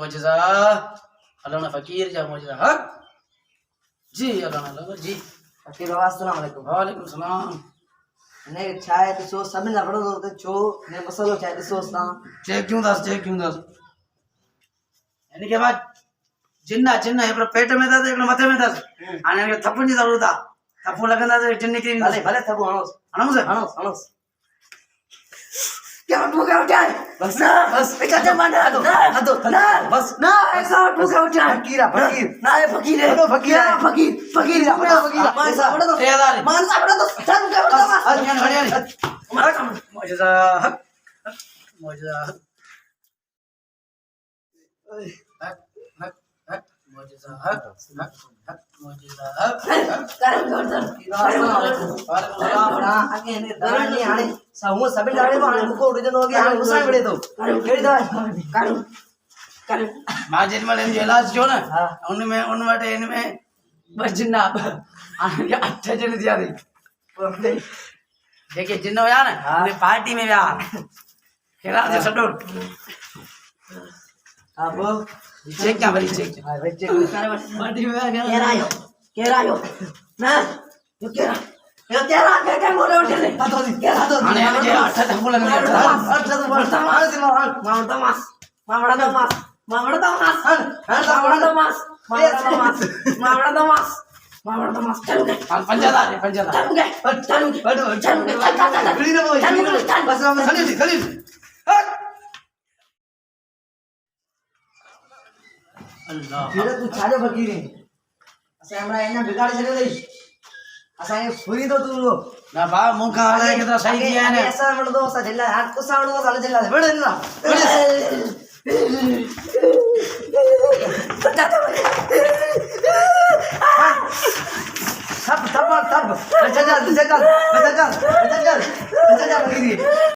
मोजज़ा अल्लाह फकीर जा मोजज़ा हक जी अल्लाह जी फकीर बाबा अस्सलाम वालेकुम। वालेकुम सलाम ने चाय तो सो सभी ना पड़ो तो छो ने मसालो चाय तो सोचता चेक क्यों दस यानी के बाद जिन्ना जिन्ना एक पेट में था एक मथे में था आने के थप्पड़ नहीं जरूर था थप्पड़ लगना था जिन्ने की भले भले थबो हणोस हणोस हणोस क्या उठा बस ना बस बेटा जमाना दो ना बस ना ऐसा उठा फकीर फकीर ना ये फकीर है फकीर फकीर ऐसा बड़ा तो मान सा बड़ा तो चल के बड़ा हमारा काम मोजज़ा हक मोजज़ा हक मोजज़ा हक मोजज़ा हक आगे ने दरनी आने समूह सभी डाले तो आने मुको उड़ जनो हो गया गुस्सा पड़े तो केड़ी दवा कर माजिद में लेन इलाज जो ना उनमें उन वटे इनमें बस जिन्ना आने के 8 जन दिया दे देखिए जिन्ना यार ना पार्टी में यार खेला दे सटो अब चेक क्या भरी चेक हां बच्चे पार्टी में आ गया केरायो ना यो केरा यो केरा के मोरे उठे ले तो केरा तो आने के 8 थप्पड़ लगने मावड़ा तो मास चल के पंजादा चल खलील अल्लाह फिर तू छाड़े फकीर असे हमरा एना बिगाड़ छले दे असा ये सुई तो तू ना बा मुखा वाले के तो सही किया है ऐसा बड़ दो सा झल्ला हाथ को सावड़ दो साले झल्ला बड़ ना सब चल